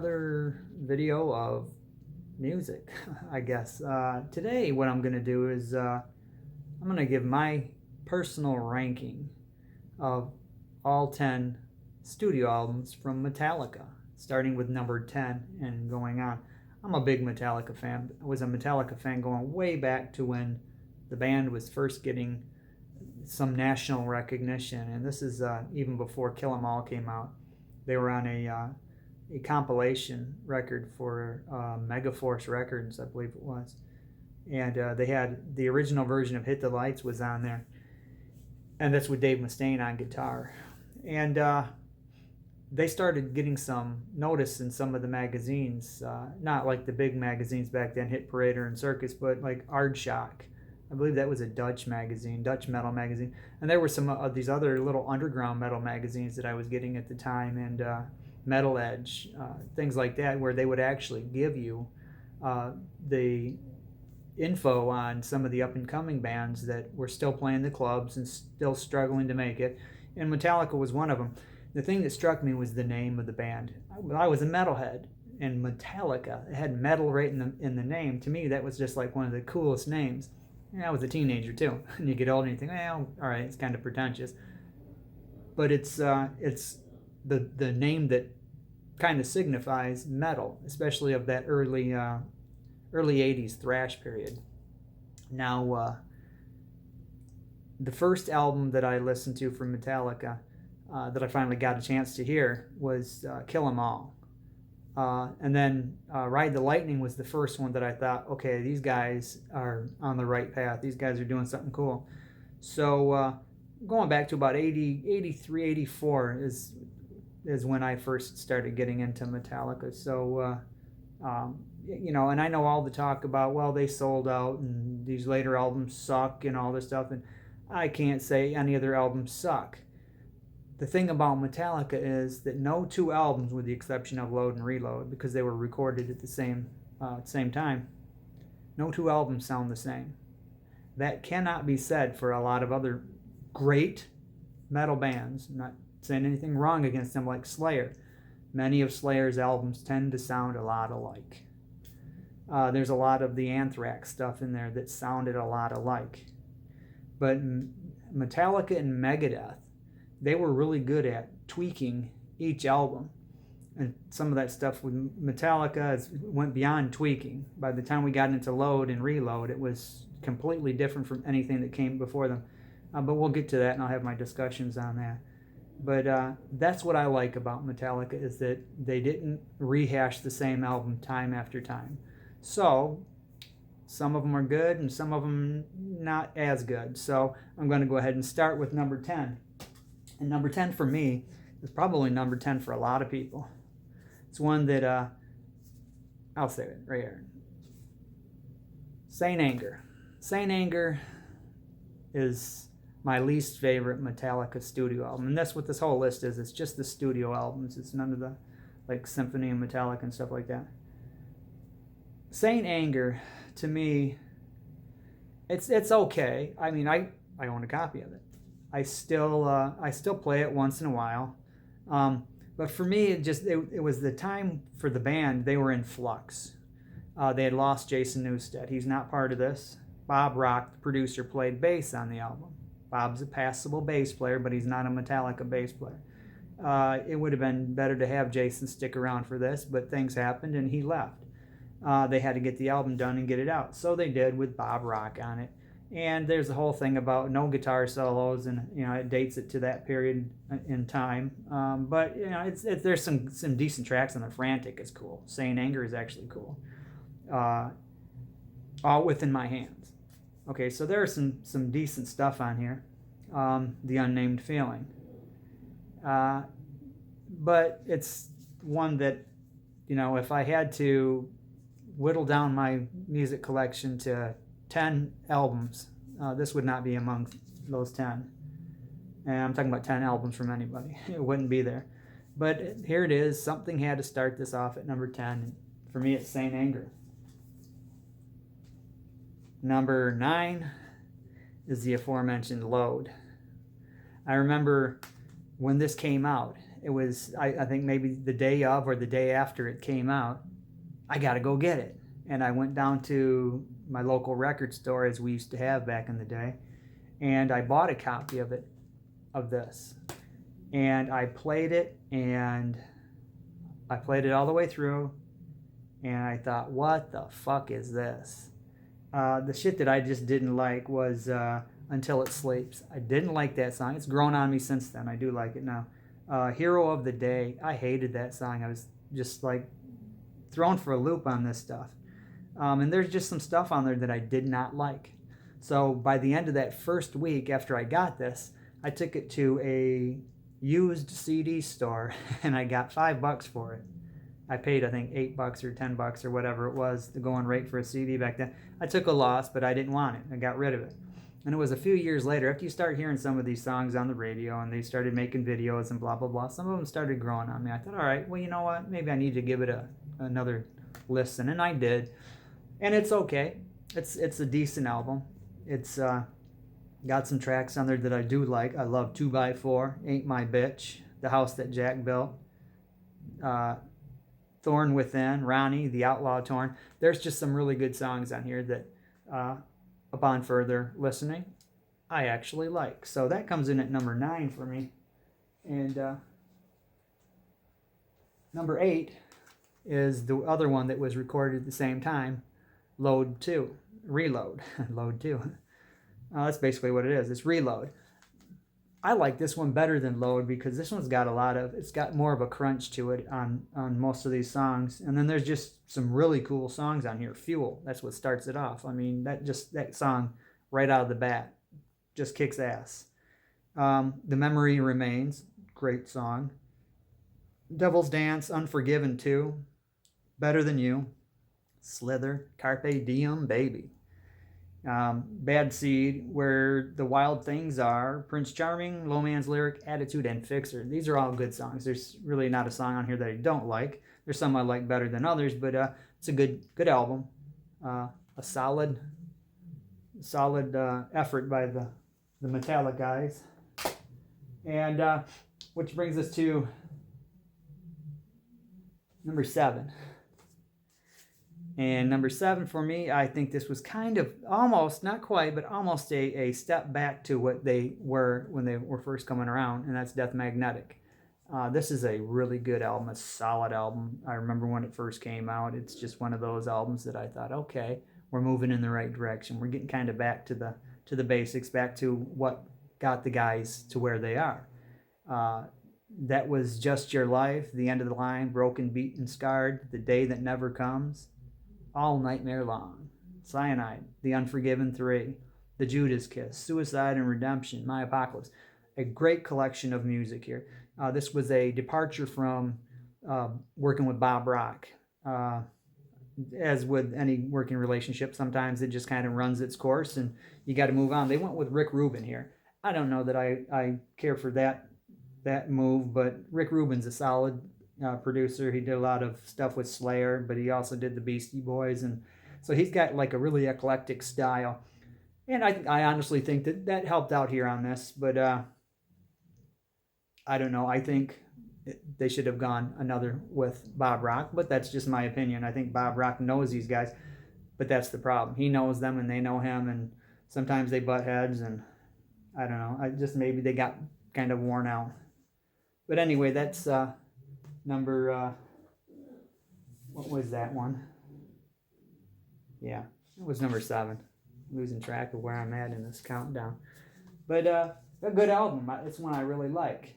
another video of music, I guess. Today what I'm going to do is I'm going to give my personal ranking of all 10 studio albums from Metallica, starting with number 10 and going on. I'm a big Metallica fan. I was a Metallica fan going way back to when the band was first getting some national recognition, and this is even before Kill 'Em All came out. They were on a compilation record for Megaforce Records, I believe it was, and they had the original version of Hit the Lights was on there, and that's with Dave Mustaine on guitar. And they started getting some notice in some of the magazines, not like the big magazines back then, Hit Parader and Circus, but like Aardschok. I believe that was a Dutch magazine, Dutch metal magazine. And there were some of these other little underground metal magazines that I was getting at the time, and Metal Edge, things like that, where they would actually give you the info on some of the up-and-coming bands that were still playing the clubs and still struggling to make it. And Metallica was one of them. The thing that struck me was the name of the band. I was a metalhead, and Metallica, it had metal right in the name. To me, that was just like one of the coolest names. And I was a teenager too. And you get older and you think, well, all right, it's kind of pretentious. But it's the name that kind of signifies metal, especially of that early 80s thrash period. Now, the first album that I listened to from Metallica that I finally got a chance to hear was Kill 'Em All. And then Ride the Lightning was the first one that I thought, okay, these guys are on the right path. These guys are doing something cool. So going back to about 83, 84 is when I first started getting into Metallica. So, and I know all the talk about, well, they sold out and these later albums suck and all this stuff. And I can't say any of their albums suck. The thing about Metallica is that no two albums, with the exception of Load and Reload, because they were recorded at the same time, no two albums sound the same. That cannot be said for a lot of other great metal bands. I'm not saying anything wrong against them, like Slayer. Many of Slayer's albums tend to sound a lot alike. There's a lot of the Anthrax stuff in there that sounded a lot alike. But Metallica and Megadeth, they were really good at tweaking each album. And some of that stuff with Metallica went beyond tweaking. By the time we got into Load and Reload, it was completely different from anything that came before them. But we'll get to that, and I'll have my discussions on that. But that's what I like about Metallica, is that they didn't rehash the same album time after time. So some of them are good and some of them not as good. So I'm going to go ahead and start with number 10. And number 10 for me is probably number 10 for a lot of people. It's one that, I'll say it right here. Saint Anger. Saint Anger is my least favorite Metallica studio album. And that's what this whole list is. It's just the studio albums. It's none of the like Symphony and Metallica and stuff like that. Saint Anger, to me, it's okay. I mean, I own a copy of it. I still play it once in a while, but for me, it was the time for the band. They were in flux. They had lost Jason Newsted. He's not part of this. Bob Rock, the producer, played bass on the album. Bob's a passable bass player, but he's not a Metallica bass player. It would have been better to have Jason stick around for this, but things happened and he left. They had to get the album done and get it out, so they did, with Bob Rock on it. And there's the whole thing about no guitar solos, and it dates it to that period in time. But there's some decent tracks on there. Frantic is cool. Saint Anger is actually cool. All Within My Hands. Okay, so there's some decent stuff on here. The Unnamed Feeling. But it's one that, if I had to whittle down my music collection to 10 albums, this would not be among those 10. And I'm talking about 10 albums from anybody. It wouldn't be there. But here it is. Something had to start this off at number 10. For me, it's Saint Anger. Number 9 is the aforementioned Load. I remember when this came out, it was, I think maybe the day of or the day after it came out, I got to go get it. And I went down to my local record store, as we used to have back in the day, and I bought a copy of it, of this. And I played it, and I played it all the way through, and I thought, what the fuck is this? The shit that I just didn't like was Until It Sleeps. I didn't like that song. It's grown on me since then. I do like it now. Hero of the Day. I hated that song. I was just like thrown for a loop on this stuff. And there's just some stuff on there that I did not like. So by the end of that first week after I got this, I took it to a used CD store and I got $5 for it. I paid, I think, $8 or $10 or whatever it was, the going rate for a CD back then. I took a loss, but I didn't want it. I got rid of it. And it was a few years later, after you start hearing some of these songs on the radio and they started making videos and blah, blah, blah, some of them started growing on me. I thought, all right, well, you know what? Maybe I need to give it another listen. And I did. And it's okay. It's a decent album. It's got some tracks on there that I do like. I love 2x4, Ain't My Bitch, The House That Jack Built, Thorn Within, Ronnie, The Outlaw Torn. There's just some really good songs on here that, upon further listening, I actually like. So that comes in at number 9 for me. And number 8 is the other one that was recorded at the same time, Load 2. Reload. Load 2. That's basically what it is. It's Reload. I like this one better than Load because this one's got it's got more of a crunch to it on most of these songs. And then there's just some really cool songs on here. Fuel, that's what starts it off. I mean, that song right out of the bat just kicks ass. The Memory Remains, great song. Devil's Dance, Unforgiven 2, Better Than You, Slither, Carpe Diem, Baby. Bad Seed, Where the Wild Things Are, Prince Charming, Low Man's Lyric, Attitude, and Fixer. These are all good songs. There's really not a song on here that I don't like. There's some I like better than others, but it's a good album. A solid effort by the Metallica guys. And which brings us to number 7. And number 7 for me, I think this was kind of almost, not quite, but almost a step back to what they were when they were first coming around, and that's Death Magnetic. This is a really good album, a solid album. I remember when it first came out. It's just one of those albums that I thought, okay, we're moving in the right direction. We're getting kind of back to the basics, back to what got the guys to where they are. That was Just Your Life, The End of the Line, Broken, Beaten, Scarred, The Day That Never Comes, All Nightmare Long, Cyanide, The Unforgiven 3, The Judas Kiss, Suicide and Redemption, My Apocalypse. A great collection of music here. This was a departure from working with Bob Rock. As with any working relationship, sometimes it just kind of runs its course and you got to move on. They went with Rick Rubin here. I don't know that I care for that move, but Rick Rubin's a solid producer. He did a lot of stuff with Slayer, but he also did the Beastie Boys, and so he's got like a really eclectic style. And I honestly think that helped out here on this, but I don't know. I think they should have gone another with Bob Rock, but that's just my opinion. I think Bob Rock knows these guys, but that's the problem. He knows them and they know him, and sometimes they butt heads, and I don't know. Maybe they got kind of worn out. But anyway, that's number, what was that one? Yeah, it was number 7. I'm losing track of where I'm at in this countdown. But a good album. It's one I really like.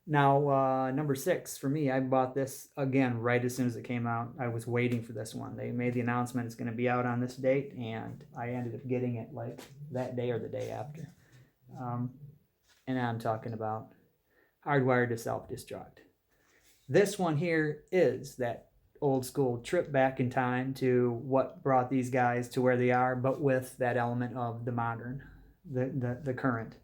Now, number 6 for me, I bought this again right as soon as it came out. I was waiting for this one. They made the announcement it's going to be out on this date, and I ended up getting it like that day or the day after. And I'm talking about Hardwired to Self-Destruct. This one here is that old school trip back in time to what brought these guys to where they are, but with that element of the modern, the current.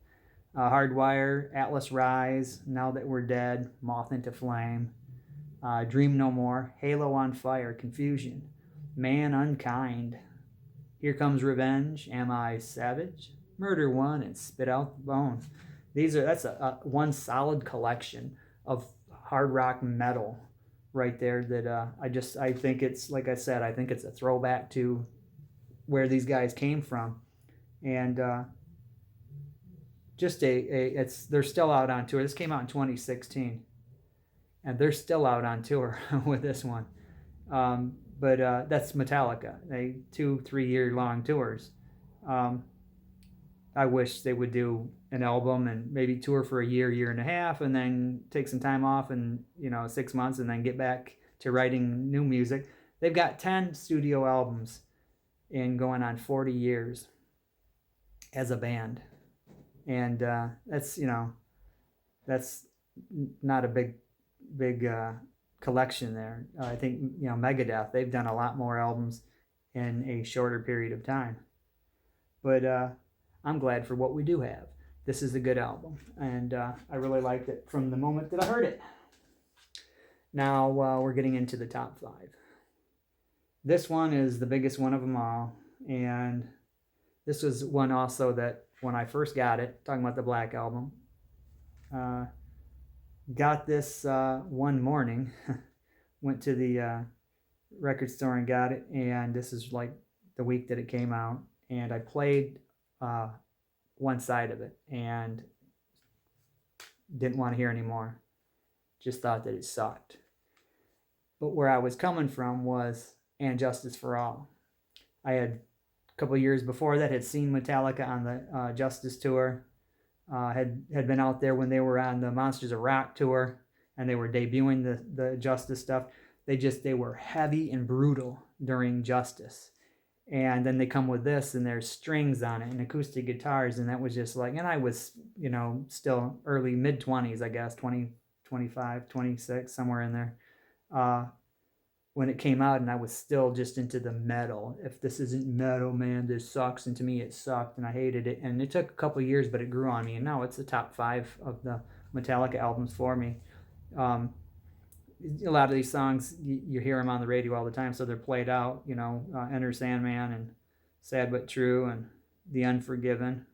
Hardwire, Atlas Rise, Now That We're Dead, Moth into Flame, Dream No More, Halo on Fire, Confusion, Man Unkind, Here Comes Revenge, Am I Savage, Murder One, and Spit Out the Bone. That's a one solid collection of hard rock metal right there that I think it's, like I said, I think it's a throwback to where these guys came from. And just they're still out on tour. This came out in 2016, and they're still out on tour with this one. But that's Metallica. They 2-3 year long tours. I wish they would do an album and maybe tour for a year and a half, and then take some time off and 6 months, and then get back to writing new music. They've got 10 studio albums in going on 40 years as a band, and that's not a big collection there. I think Megadeth, they've done a lot more albums in a shorter period of time, but I'm glad for what we do have. This is a good album, and I really liked it from the moment that I heard it. Now we're getting into the top 5. This one is the biggest one of them all, and this was one also that when I first got it, talking about the Black Album, got this one morning, went to the record store and got it, and this is like the week that it came out, and I played one side of it and didn't want to hear anymore. Just thought that it sucked. But where I was coming from was And Justice for All. I had a couple of years before that had seen Metallica on the Justice tour. Had been out there when they were on the Monsters of Rock tour, and they were debuting the Justice stuff. They were heavy and brutal during Justice. And then they come with this, and there's strings on it and acoustic guitars, and that was just like, and I was, still early, mid-20s, I guess, 20, 25, 26, somewhere in there, when it came out, and I was still just into the metal. If this isn't metal, man, this sucks, and to me it sucked, and I hated it, and it took a couple of years, but it grew on me, and now it's the top 5 of the Metallica albums for me. A lot of these songs, you hear them on the radio all the time, so they're played out, Enter Sandman and Sad But True and The Unforgiven,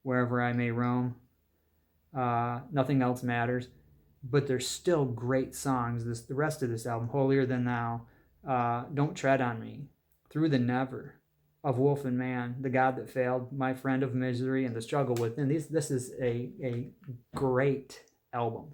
Wherever I May Roam, Nothing Else Matters, but they're still great songs. The rest of this album, Holier Than Thou, Don't Tread on Me, Through the Never, Of Wolf and Man, The God That Failed, My Friend of Misery, and The Struggle Within. This is a great album.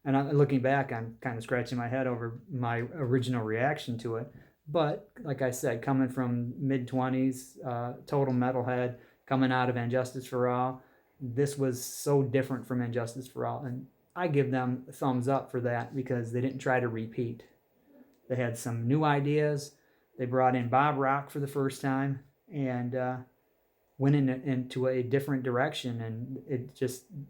And looking back, I'm kind of scratching my head over my original reaction to it. But like I said, coming from mid-20s, total metalhead, coming out of And Justice for All, this was so different from And Justice for All. And I give them a thumbs up for that, because they didn't try to repeat. They had some new ideas. They brought in Bob Rock for the first time, and went into a different direction, and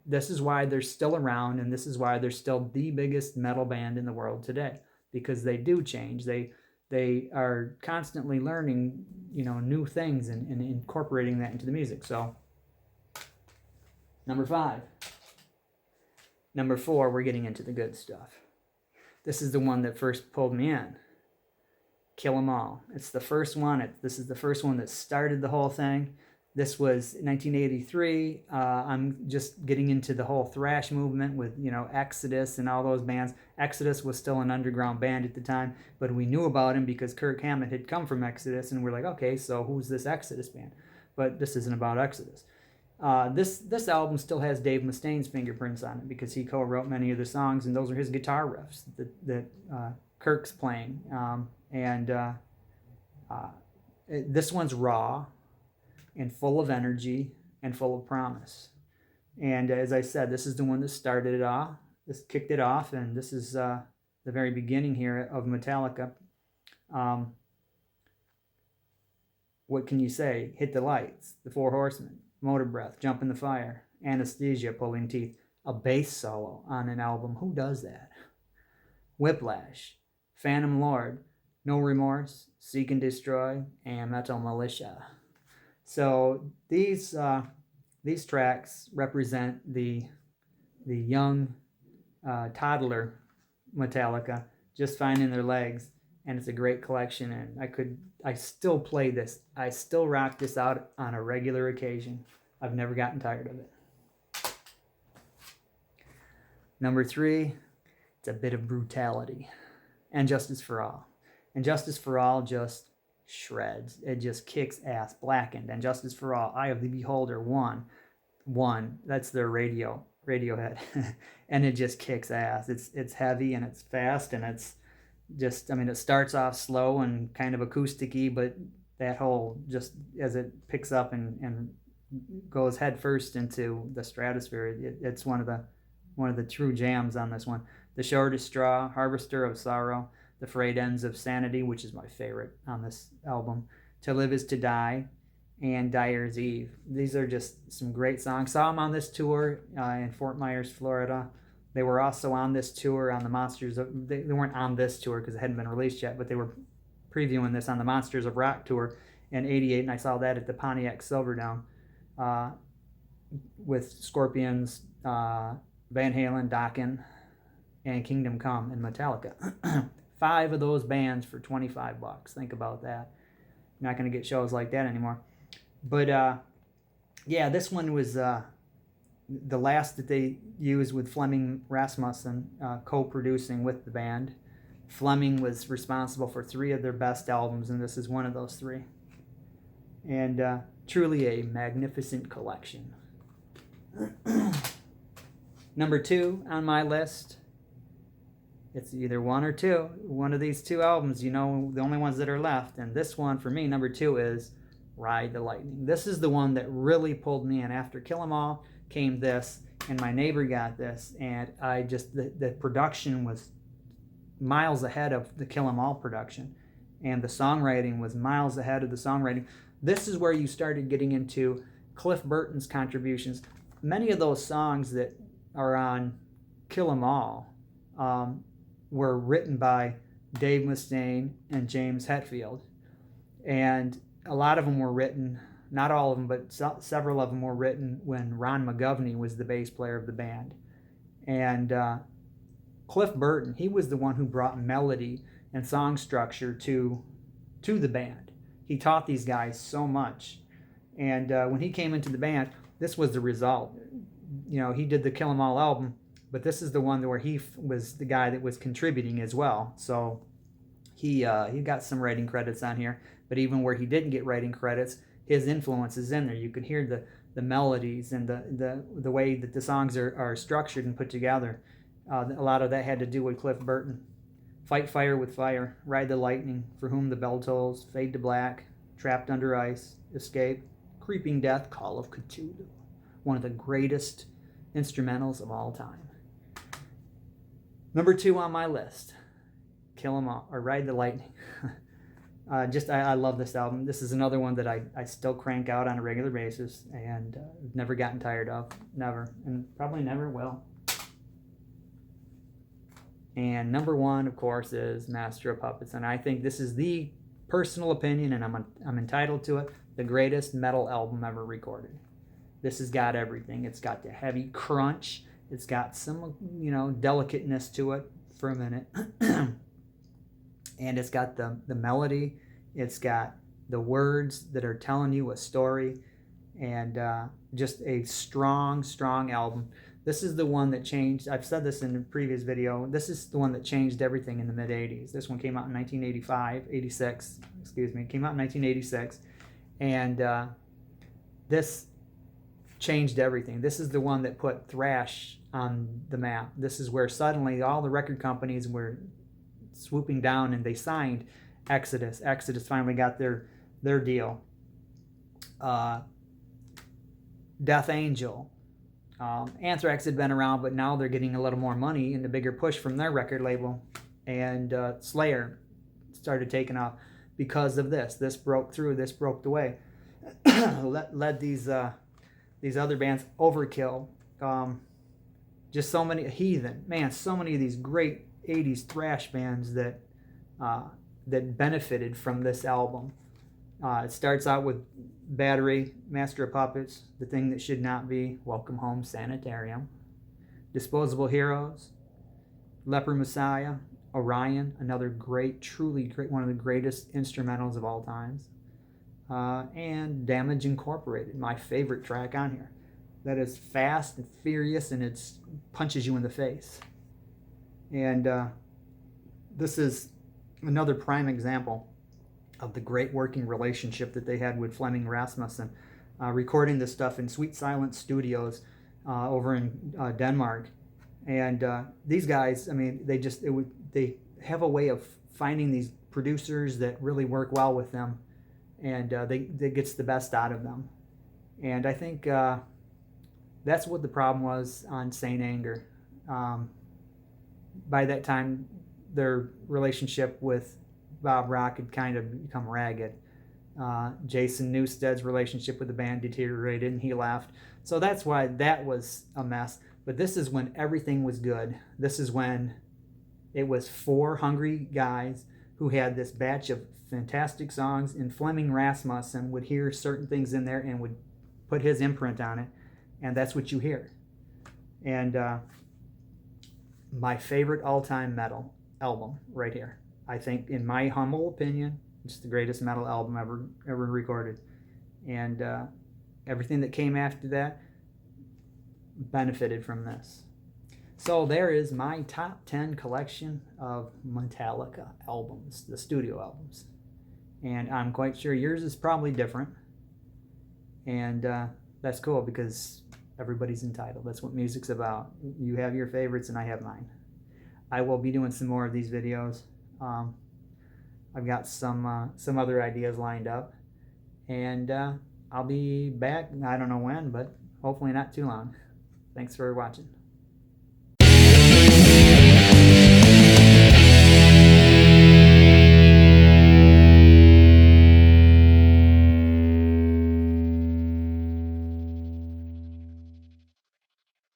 this is why they're still around, and this is why they're still the biggest metal band in the world today, because they do change. They are constantly learning, new things and incorporating that into the music. So, number 5. Number 4, we're getting into the good stuff. This is the one that first pulled me in. Kill 'Em All. It's the first one. This is the first one that started the whole thing. This was 1983. I'm just getting into the whole thrash movement with, Exodus and all those bands. Exodus was still an underground band at the time, but we knew about him because Kirk Hammett had come from Exodus, and we're like, okay, so who's this Exodus band? But this isn't about Exodus. This album still has Dave Mustaine's fingerprints on it, because he co-wrote many of the songs, and those are his guitar riffs that Kirk's playing. This one's raw and full of energy and full of promise. And as I said, this is the one that started it off. This kicked it off, and this is the very beginning here of Metallica. What can you say? Hit the Lights, The Four Horsemen, Motor Breath, Jump in the Fire, Anesthesia, Pulling Teeth, a bass solo on an album. Who does that? Whiplash, Phantom Lord, No Remorse, Seek and Destroy, and Metal Militia. So these tracks represent the young toddler Metallica just finding their legs, and it's a great collection. And I still play this. I still rock this out on a regular occasion. I've never gotten tired of it. Number 3, it's a bit of brutality. And Justice for All. And Justice for All just shreds. It just kicks ass. Blackened. And Justice for All. Eye of the Beholder. One. That's their Radiohead. And it just kicks ass. It's heavy and it's fast and it's just, I mean, it starts off slow and kind of acoustic-y, but that whole, just as it picks up and goes head first into the stratosphere, it's one of the true jams on this one. The Shortest Straw, Harvester of Sorrow, The Frayed Ends of Sanity, which is my favorite on this album, To Live Is to Die, and Dyer's Eve. These are just some great songs. Saw them on this tour in Fort Myers, Florida. They were also on this tour on the Monsters of... They weren't on this tour because it hadn't been released yet, but they were previewing this on the Monsters of Rock tour in '88, and I saw that at the Pontiac Silverdome with Scorpions, Van Halen, Dokken, and Kingdom Come, and Metallica. 5 of those bands for $25. Think about that. You're not going to get shows like that anymore. But yeah, this one was the last that they used with Flemming Rasmussen co-producing with the band. Flemming was responsible for 3 of their best albums, and this is one of those 3. And truly a magnificent collection. Number 2 on my list, it's either 1 or 2. One of these 2 albums, you know, the only ones that are left. And this one, for me, number 2 is Ride the Lightning. This is the one that really pulled me in. After Kill 'Em All came this, and my neighbor got this, and I just, the production was miles ahead of the Kill 'Em All production, and the songwriting was miles ahead of the songwriting. This is where you started getting into Cliff Burton's contributions. Many of those songs that are on Kill 'Em All were written by Dave Mustaine and James Hetfield, and a lot of them were written, not all of them, but several of them were written when Ron McGovney was the bass player of the band. And Cliff Burton, he was the one who brought melody and song structure to the band. He taught these guys so much. And when he came into the band, this was the result. You know, he did the Kill 'Em All album, but this is the one where he was the guy that was contributing as well. So he got some writing credits on here. But even where he didn't get writing credits, his influence is in there. You can hear the melodies and the way that the songs are structured and put together. A lot of that had to do with Cliff Burton. Fight Fire with Fire, Ride the Lightning, For Whom the Bell Tolls, Fade to Black, Trapped Under Ice, Escape, Creeping Death, Call of Cthulhu. One of the greatest instrumentals of all time. Number 2 on my list, Kill 'Em All, or Ride the Lightning. I love this album. This is another one that I still crank out on a regular basis, and never gotten tired of. Never. And probably never will. And number 1, of course, is Master of Puppets. And I think this is the personal opinion, and I'm entitled to it, the greatest metal album ever recorded. This has got everything. It's got the heavy crunch. It's got some, you know, delicateness to it for a minute. And it's got the melody, it's got the words that are telling you a story, and just a strong album. This is the one that changed, I've said this in a previous video, this is the one that changed everything in the mid-'80s. This one came out in 1986, it came out in 1986, and this changed everything. This is the one that put thrash on the map. This is where suddenly all the record companies were swooping down, and they signed Exodus. Exodus finally got their deal. Death Angel. Anthrax had been around, but now they're getting a little more money and a bigger push from their record label. And Slayer started taking off because of this. This broke through. This broke the way. Led these other bands, Overkill. Just so many, Heathen. Man, so many of these great 80s thrash bands that benefited from this album. It starts out with Battery, Master of Puppets, The Thing That Should Not Be, Welcome Home Sanitarium, Disposable Heroes, Leper Messiah, Orion, another great, truly great, one of the greatest instrumentals of all times, and Damage Incorporated, my favorite track on here. that is fast and furious, and it punches you in the face. And this is another prime example of the great working relationship that they had with Flemming Rasmussen, recording this stuff in Sweet Silence Studios over in Denmark. And these guys, I mean, they have a way of finding these producers that really work well with them, and they gets the best out of them. And I think that's what the problem was on Saint Anger. By that time, their relationship with Bob Rock had kind of become ragged. Jason Newsted's relationship with the band deteriorated, and he left. So that's why that was a mess. But this is when everything was good. This is when it was 4 hungry guys who had this batch of fantastic songs, and Flemming Rasmussen would hear certain things in there and would put his imprint on it, and that's what you hear. And my favorite all-time metal album right here. I think, in my humble opinion, it's the greatest metal album ever recorded. And everything that came after that benefited from this. So there is my top 10 collection of Metallica albums, the studio albums. And I'm quite sure yours is probably different. And that's cool, because everybody's entitled. That's what music's about. You have your favorites and I have mine. I will be doing some more of these videos. I've got some other ideas lined up, and I'll be back. I don't know when, but hopefully not too long. Thanks for watching.